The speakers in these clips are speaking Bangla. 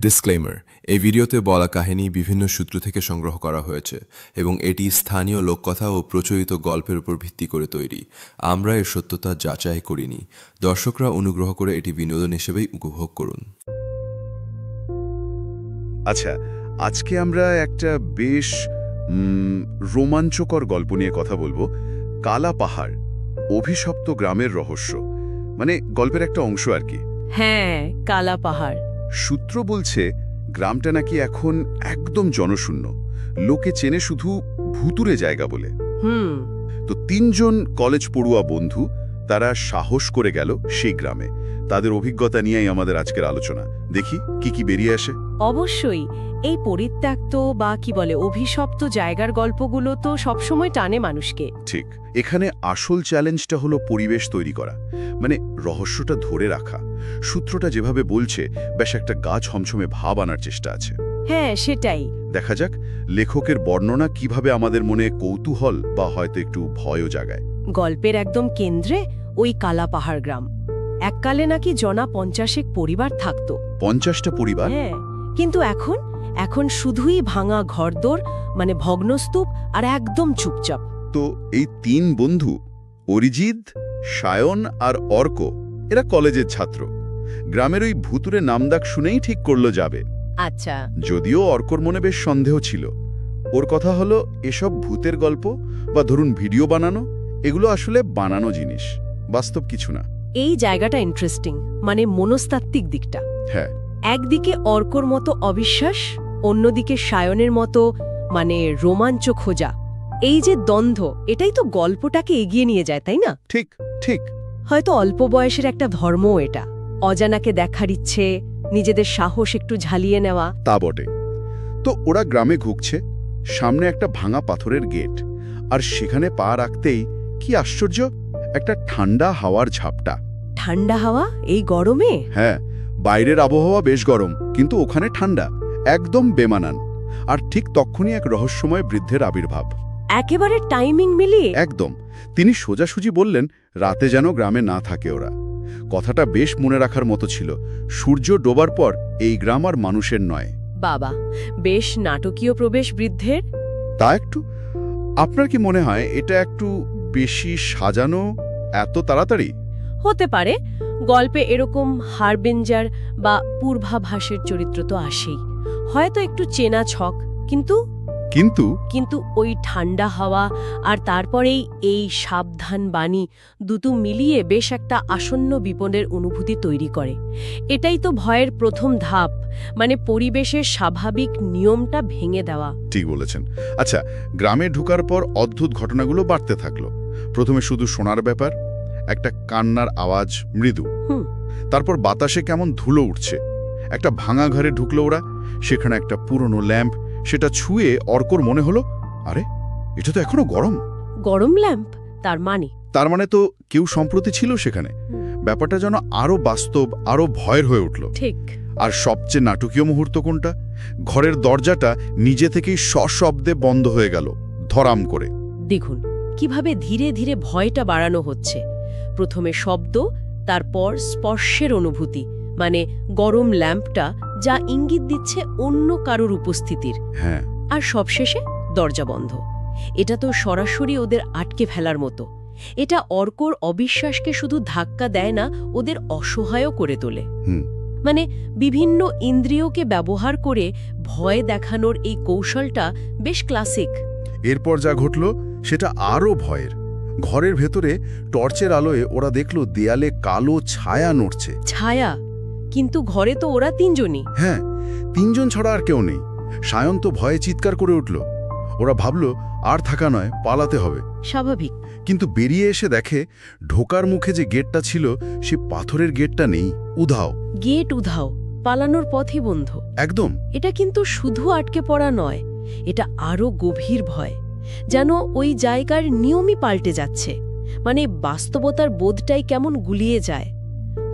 ডিসক্লেমার, এই ভিডিওতে বলা কাহিনী বিভিন্ন সূত্র থেকে সংগ্রহ করা হয়েছে এবং এটি স্থানীয় লোককথা ও প্রচলিত গল্পের উপর ভিত্তি করে তৈরি। আমরা এর সত্যতা যাচাই করিনি। দর্শকরা অনুগ্রহ করে এটি বিনোদন হিসেবেই উপভোগ করুন। আচ্ছা, আজকে আমরা একটা বেশ রোমাঞ্চকর গল্প নিয়ে কথা বলবো। কালা পাহাড়, অভিশপ্ত গ্রামের রহস্য, মানে গল্পের একটা অংশ আর কি। হ্যাঁ, কালা পাহাড়। সূত্র বলছে গ্রামটা নাকি এখন একদম জনশূন্য, লোকে চেনে শুধু ভুতুরে জায়গা বলে। তো 3 জন কলেজ পড়ুয়া বন্ধু তারা সাহস করে গেল সেই গ্রামে। তাদের অভিজ্ঞতা নিয়েই আমাদের আজকের আলোচনা। দেখি কি কি বেরিয়ে আসে। অবশ্যই এই পরিত্যক্ত বা কি বলে অভিশপ্ত জায়গার গল্পগুলো তো সবসময় টানে মানুষকে। ঠিক, এখানে আসল চ্যালেঞ্জটা হলো পরিবেশ তৈরি করা, মানে রহস্যটা ধরে রাখা। সূত্রটা যেভাবে বলছে, বেশ একটা গাছ ছমছমে ভাব আনার চেষ্টা আছে। হ্যাঁ, সেটাই। দেখা যাক লেখকের বর্ণনা কিভাবে আমাদের মনে কৌতূহল বা হয়তো একটু ভয়ও জাগায়। গল্পের একদম কেন্দ্রে ওই কালা পাহাড় গ্রাম। এককালে নাকি জনা 50 পরিবার থাকতো। 50টা পরিবার? হ্যাঁ, কিন্তু এখন শুধুই ভাঙা ঘরদোর, মানে ভগ্নস্তূপ, আর একদম চুপচাপ। তো এই 3 বন্ধু, অরিজিৎ, সায়ন আর অর্ক, এরা কলেজের ছাত্র। গ্রামের ওই ভুতুরে নামডাক শুনেই ঠিক করলো যাবে। আচ্ছা। যদিও অর্কর মনে বেশ সন্দেহ ছিল। ওর কথা হলো, এসব ভূতের গল্প বা ধরুন ভিডিও বানানো, এগুলো আসলে বানানো জিনিস, বাস্তব কিছু না। এই জায়গাটা ইন্টারেস্টিং, মানে মনস্তাত্ত্বিক দিকটা। হ্যাঁ, একদিকে অর্কর মতো অবিশ্বাস, অন্যদিকে সায়নের মতো মানে রোমাঞ্চ খোঁজা। এই যে দ্বন্দ্ব, এটাই তো গল্পটাকে এগিয়ে নিয়ে যায়, তাই না? ঠিক ঠিক। হয়তো অল্প বয়সের একটা ধর্মও এটা, অজানাকে দেখার ইচ্ছে, নিজেদের সাহস একটু ঝালিয়ে নেওয়া। তা বটে। তো ওরা গ্রামে ঢুকছে, সামনে একটা ভাঙা পাথরের গেট, আর সেখানে পা রাখতেই কি আশ্চর্য, একটা ঠান্ডা হাওয়ার ঝাপটা। ঠান্ডা হাওয়া এই গরমে? হ্যাঁ, বাইরের আবহাওয়া বেশ গরম, কিন্তু ওখানে ঠান্ডা, একদম বেমানান। আর ঠিক তখনই এক রহস্যময় বৃদ্ধের আবির্ভাব। একেবারে টাইমিং মিলিয়ে। একদম। তিনি সোজাসুজি বললেন, রাতে যেন গ্রামে না থাকে ওরা। কথাটা বেশ মনে রাখার মতো ছিল। সূর্য ডোবার পর এই গ্রাম আর মানুষের নয়। বাবা, বেশ নাটকীয় প্রবেশ বৃদ্ধের। তা একটু, আপনার কি মনে হয় এটা একটু বেশি সাজানো এত তাড়াতাড়ি? হতে পারে। গল্পে এরকম হারবিঞ্জার বা পূর্বাভাসের চরিত্র তো আসেই, হয়তো একটু চেনা ছক। কিন্তু কিন্তু ওই ঠান্ডা হাওয়া আর তারপরেই এই সাবধান বাণী দুটো মিলিয়ে বেশ একটা আসন্ন বিপদের অনুভূতি তৈরি করে। এটাই তো ভয়ের প্রথম ধাপ, মানে পরিবেশের স্বাভাবিক নিয়মটা ভেঙে দেওয়া। ঠিক বলেছেন। আচ্ছা, গ্রামে ঢোকার পর অদ্ভুত ঘটনাগুলো বাড়তে থাকলো। প্রথমে শুধু শোনার ব্যাপার, একটা কান্নার আওয়াজ মৃদু। তারপর বাতাসে কেমন ধুলো উঠছে। একটা ভাঙা ঘরে ঢুকলো ওরা, সেখানে একটা পুরনো ল্যাম্প। সেটা ছুঁয়ে অর্কর মনে হলো, আরে এটা তো এখনো গরম। গরম ল্যাম্প? তার মানে তো কেউ সম্প্রতি ছিল সেখানে। ব্যাপারটা যেন আরো বাস্তব, আরো ভয়ের হয়ে উঠল। ঠিক। আর সবচেয়ে নাটকীয় মুহূর্ত কোনটা? ঘরের দরজাটা নিজে থেকেই সশব্দে বন্ধ হয়ে গেল, ধরাম করে। দেখুন কিভাবে ধীরে ধীরে ভয়টা বাড়ানো হচ্ছে। প্রথমে শব্দ, তারপর স্পর্শের অনুভূতি, মানে গরম ল্যাম্পটা যা ইঙ্গিত দিচ্ছে অন্য কারোর উপস্থিতির। হ্যাঁ। আর সবশেষে দরজা বন্ধ। এটা তো সরাসরি ওদের আটকে ফেলার মতো। এটা অর্কর অবিশ্বাসকে শুধু ধাক্কা দেয় না, ওদের অসহায়ও করে তোলে। মানে বিভিন্ন ইন্দ্রিয়কে ব্যবহার করে ভয় দেখানোর এই কৌশলটা বেশ ক্লাসিক। এরপর যা ঘটল সেটা আরও ভয়ের। ঘরের ভেতরে টর্চের আলোয় ওরা দেখল দেয়ালে কালো ছায়া নড়ছে। ছায়া? কিন্তু ঘরে তো ওরা 3 জনই। হ্যাঁ, 3 জন ছাড়া আর কেউ নেই। সায়ন তো ভয়ে চিৎকার করে উঠল। ওরা ভাবল আর থাকা নয়, পালাতে হবে। স্বাভাবিক। কিন্তু বেরিয়ে এসে দেখে ঢোকার মুখে যে গেটটা ছিল, সে পাথরের গেটটা নেই, উধাও। গেট উধাও, পালানোর পথই বন্ধ। একদম। এটা কিন্তু শুধু আটকে পড়া নয়, এটা আরো গভীর ভয়, যেন ওই জায়গার নিয়মই পাল্টে যাচ্ছে। মানে বাস্তবতার বোধটাই কেমন গুলিয়ে যায়।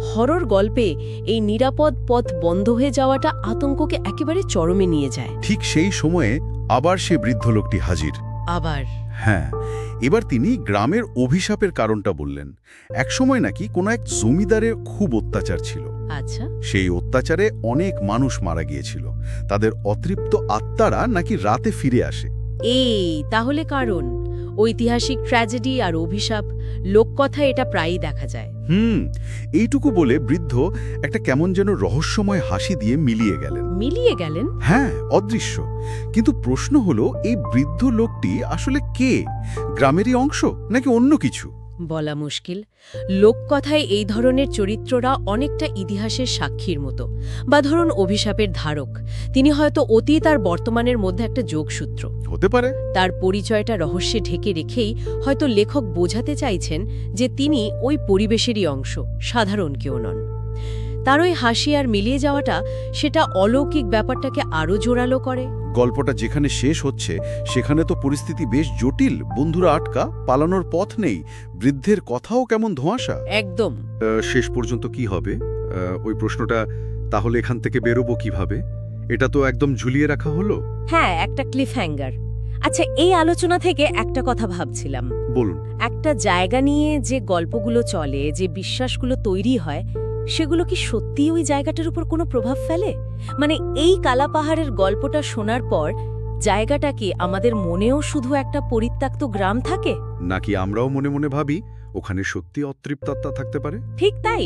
হরর গল্পে এই নিরাপদ পথ বন্ধ হয়ে যাওয়াটা আতঙ্ককে একেবারে চরমে নিয়ে যায়। ঠিক সেই সময়ে আবার সে বৃদ্ধ লোকটি হাজির। আবার? হ্যাঁ, এবার তিনি গ্রামের অভিশাপের কারণটা বললেন। একসময় নাকি কোনো এক জমিদারের খুব অত্যাচার ছিল। আচ্ছা। সেই অত্যাচারে অনেক মানুষ মারা গিয়েছিল। তাদের অতৃপ্ত আত্মারা নাকি রাতে ফিরে আসে। তাহলে কারণ ঐতিহাসিক ট্র্যাজেডি আর অভিশাপ, লোককথায় এটা প্রায়ই দেখা যায়। এইটুকু বলে বৃদ্ধ একটা কেমন যেন রহস্যময় হাসি দিয়ে মিলিয়ে গেলেন। হ্যাঁ, অদৃশ্য। কিন্তু প্রশ্ন হলো, এই বৃদ্ধ লোকটি আসলে কে? গ্রামেরই অংশ নাকি অন্য কিছু? বলা মুশকিল। লোককথায় এই ধরনের চরিত্ররা অনেকটা ইতিহাসের সাক্ষীর মতো, বা ধরুন অভিশাপের ধারক। তিনি হয়তো অতীত আর বর্তমানের মধ্যে একটা যোগসূত্র হতে পারে। তার পরিচয়টা রহস্যে ঢেকে রেখেই হয়তো লেখক বোঝাতে চাইছেন যে তিনি ওই পরিবেশেরই অংশ, সাধারণ কেউ নন। তার ওই হাসি আর মিলিয়ে যাওয়াটা সেটা অলৌকিক ব্যাপারটাকে আরও জোরালো করে। গল্পটা যেখানে শেষ হচ্ছে সেখানে তো পরিস্থিতি বেশ জটিল। বন্ধুরা আটকা, পালানোর পথ নেই, বৃদ্ধের কথাও কেমন ধোঁয়াশা। একদম। শেষ পর্যন্ত কি হবে ওই প্রশ্নটা, তাহলে এখান থেকে বেরোবো কিভাবে? এটা তো একদম ঝুলিয়ে রাখা হলো। হ্যাঁ, একটা ক্লিফ হ্যাঙ্গার। আচ্ছা, এই আলোচনা থেকে একটা কথা ভাবছিলাম। বলুন। একটা জায়গা নিয়ে যে গল্পগুলো চলে, যে বিশ্বাসগুলো তৈরি হয়, সেগুলো কি সত্যিই ওই জায়গাটার উপর কোনো প্রভাব ফেলে? মানে এই কালাপাহাড়ের গল্পটা শোনার পর জায়গাটা কি আমাদের মনেও শুধু একটা পরিত্যক্ত গ্রাম থাকে, নাকি আমরাও মনে মনে ভাবি ওখানে সত্যি অতৃপ্ত আত্মা থাকতে পারে? ঠিক তাই।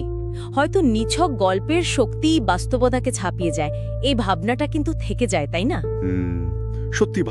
হয়তো নিছক গল্পের শক্তি বাস্তবতাকে ছাপিয়ে যায়, এই ভাবনাটা কিন্তু থেকে যায়, তাই না? সত্যি